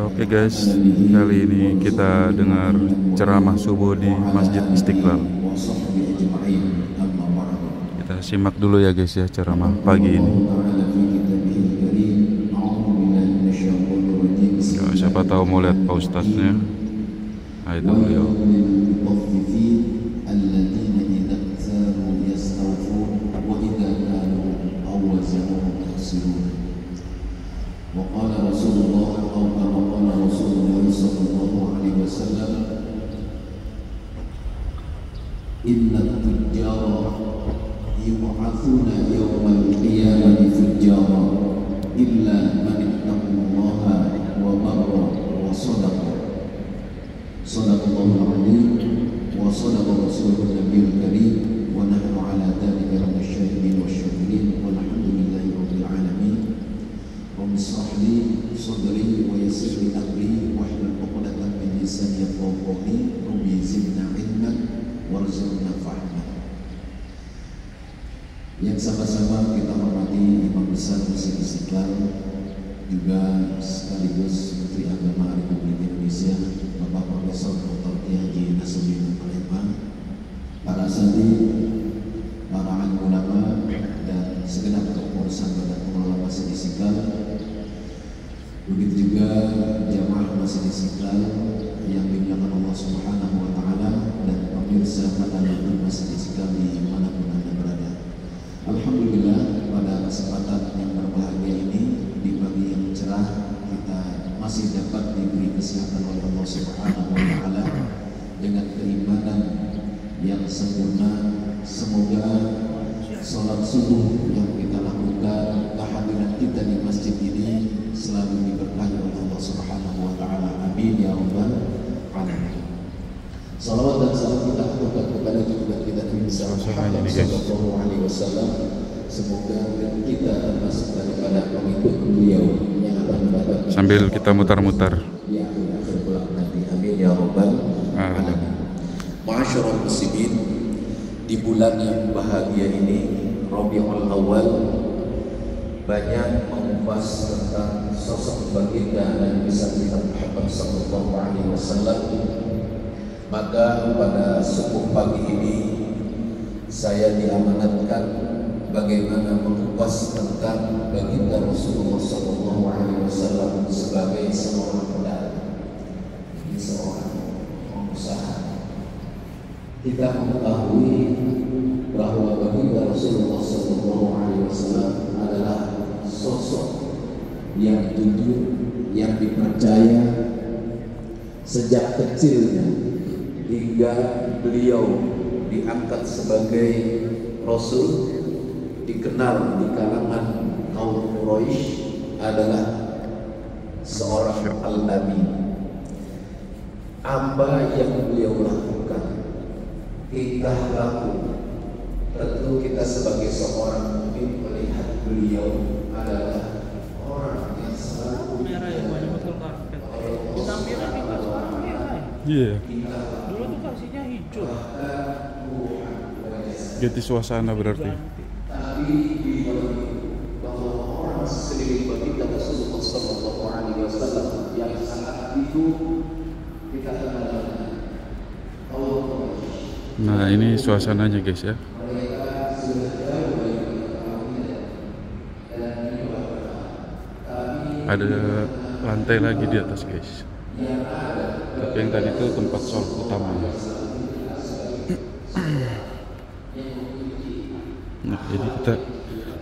Oke guys, kali ini kita dengar ceramah subuh di Masjid Istiqlal. Kita simak dulu ya guys ya ceramah pagi ini. Ya, siapa tahu mau lihat Pak Ustadznya. Nah itu beliau. وقال رسول الله أو كما قال رسول الله صلى الله عليه وسلم إن التجار يبعثون يوم القيامة فجارا إلا من اتقوا الله وبر وصدق صدق الله العظيم وصدق رسوله النبي الكريم ونحن على ذلك من الشاهدين والشاكرين والحمد لله رب العالمين. رب اشرح لي صدري ويسر لي امري واحلل عقدة من لساني يفقهوا قولي رب زدنا علما وارزقنا فهما. Yang sama-sama kita hormati Imam Besar Masjid Istiqlal, juga sekaligus Menteri Agama Republik Indonesia Bapak Profesor Dr. Kiai Haji Nasruddin Palembang, para asatidz, para alim ulama dan segenap kepengurusan Badan Pengelola Masjid Istiqlal. Begitu juga jamaah Masjid Istiqlal yang dimuliakan Allah Subhanahu wa taala dan pemirsa pada Masjid Istiqlal dimanapun Anda berada. Alhamdulillah, pada kesempatan yang berbahagia ini di pagi yang cerah kita masih dapat diberi kesehatan oleh Allah Subhanahu wa taala dengan keimanan yang sempurna. Semoga sholat subuh yang kita lakukan, kehadiran kita di masjid ini selalu diberkahi oleh Allah Subhanahu wa taala. Amin ya rabbal alamin. Salawat dan salam kita aturkan kepada junjungan kita Nabi Muhammad sallallahu alaihi wasallam. Semoga kita termasuk daripada pengikut beliau yang akan mendapat Sambil kita mutar-mutar. Ya, akhir kelak nanti. Amin ya rabbal alamin. Ma'asyiral muslimin, di bulan yang bahagia ini, Rabiul Awal, banyak mengupas tentang sosok baginda Nabi Muhammad sallallahu alaihi wasallam. Maka pada subuh pagi ini saya diamanatkan bagaimana mengupas tentang baginda Rasulullah sallallahu alaihi wasallam sebagai seorang pedagang, seorang pengusaha. Kita mengetahui bahwa baginda Rasulullah sallallahu alaihi wasallam adalah sosok yang jujur, yang dipercaya sejak kecilnya hingga beliau diangkat sebagai Rasul, dikenal di kalangan kaum Quraisy adalah seorang al-Nabi. Apa yang beliau lakukan, tingkah laku, tentu kita sebagai seorang mukmin melihat beliau adalah orang yang selalu merah ya, banyak betul karpet. Kita merah nih Pak, sekarang merah ya. Iya. Dulu tuh kasihnya hijau. Ganti suasana berarti. tapi bahwa orang sekeliling baginda Rasulullah sallallahu alaihi wasallam yang saat itu kita kenal Allah. Nah ini suasananya guys ya. Mereka sudah jauh dari Ada lantai lagi di atas guys. Tapi yang tadi itu tempat sholat utamanya. Nah jadi kita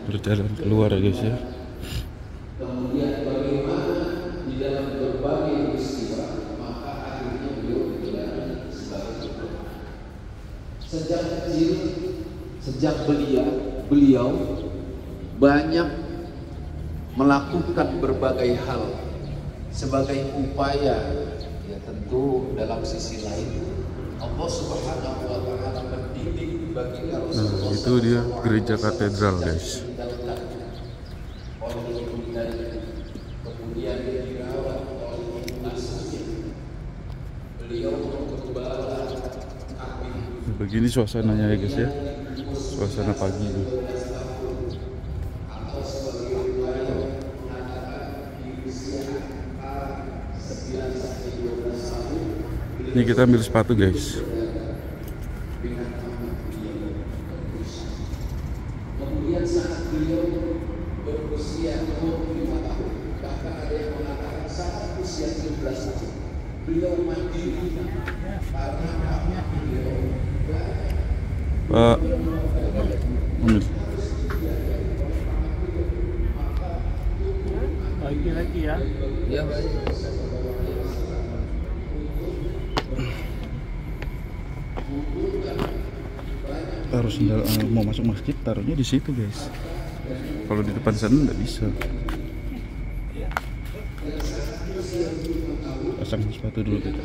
berjalan keluar ya guys ya. kemudian bagaimana di dalam berbagai peristiwa maka akhirnya beliau menjadi sebagai sejak kecil, sejak beliau banyak melakukan berbagai hal sebagai upaya, ya tentu dalam sisi lain Allah Subhanahu wa taala mendidik bagi Rasulullah. Nah itu dia gereja katedral guys. Kemudian dirawat oleh ibunya. Beliau bergembala kami. Begini suasananya ya guys ya. Suasana pagi ini. Ini kita ambil sepatu guys. Kemudian saat beliau berusia 25 tahun, bahkan ada yang mengatakan saat usia 17 tahun, beliau mandiri karena beliau Pak, ambil. Lagi ya. ya baik. Harus mau masuk masjid taruhnya di situ guys. Kalau di depan sana nggak bisa. Pasang sepatu dulu kita.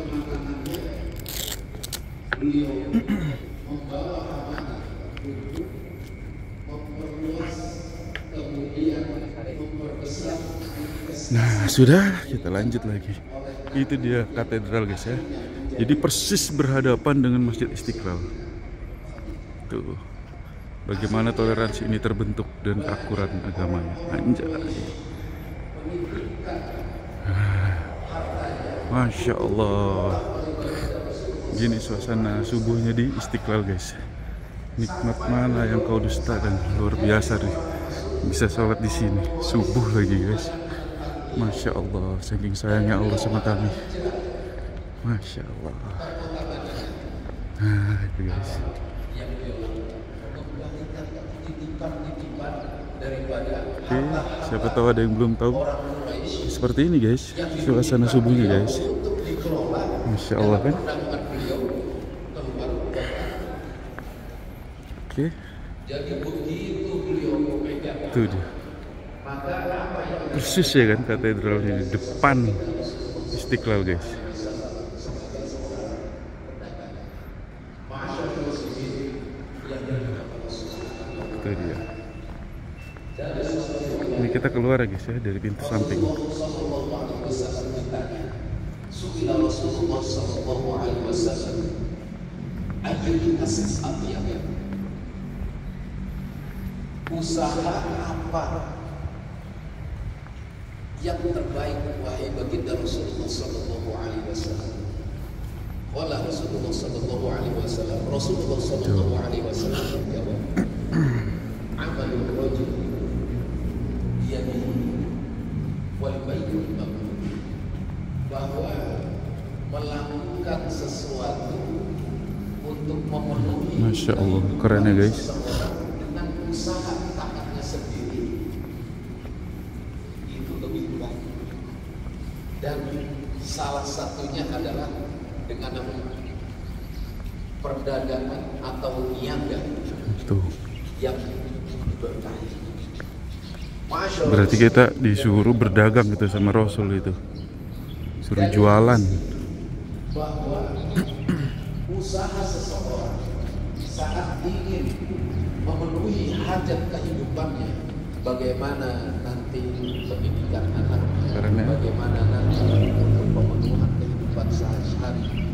Nah sudah, kita lanjut lagi. Itu dia katedral guys ya. Jadi persis berhadapan dengan Masjid Istiqlal. Tuh, bagaimana toleransi ini terbentuk dan keakuran agamanya. Anjay. Masya Allah. Gini suasana subuhnya di Istiqlal guys. Nikmat mana yang kau dustakan, luar biasa nih. Bisa sholat di sini subuh lagi guys. Masya Allah, saking sayangnya Allah sama kami. Masya Allah. Nah itu guys. Oke, siapa tahu ada yang belum tahu. Seperti ini guys, suasana subuhnya guys. Masya Allah kan. Oke. Tuh dia. Persis ya kan katedralnya di depan Istiqlal guys. Itu dia. Ini kita keluar guys ya dari pintu samping. Usaha apa yang terbaik wahai baginda Rasulullah sallallahu alaihi wasallam? Wala Rasulullah sallallahu alaihi wasallam. Rasulullah sallallahu alaihi wasallam menjawab, amalul rajul biyadihi wal baitul maqbul, bahwa melakukan sesuatu untuk memenuhi Masya Allah, keren ya guys. dengan usaha tangannya sendiri itu lebih baik, dan salah satunya adalah dengan perdagangan atau niaga yang berkah. Berarti kita disuruh berdagang gitu sama Rasul itu, suruh jualan. Bahwa usaha seseorang saat ingin memenuhi hajat kehidupannya, bagaimana nanti pendidikan anaknya, bagaimana nanti untuk pemenuhan kehidupan sehari-hari,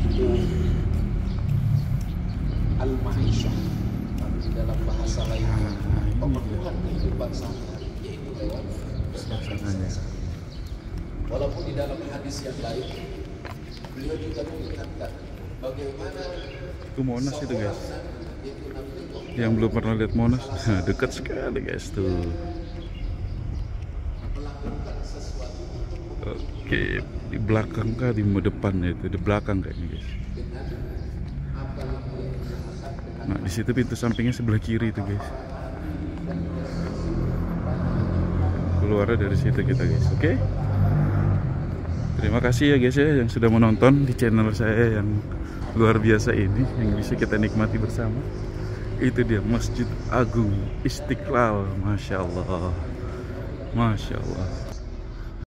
itu al-ma'isyah, tapi dalam bahasa lainnya pemenuhan kehidupan sehari-hari, yaitu lewat perdagangan. Walaupun di dalam hadis yang lain beliau juga mengingatkan bagaimana itu Monas itu guys. Yang belum pernah lihat Monas, nah, dekat sekali guys tuh. Oke, di belakang kah di depan itu, di belakang kayaknya guys. Nah di situ pintu sampingnya sebelah kiri itu guys. Keluarnya dari situ kita guys. Oke. Terima kasih ya guys ya yang sudah menonton di channel saya yang luar biasa ini, yang bisa kita nikmati bersama. Itu dia Masjid Agung Istiqlal. Masya Allah, Masya Allah.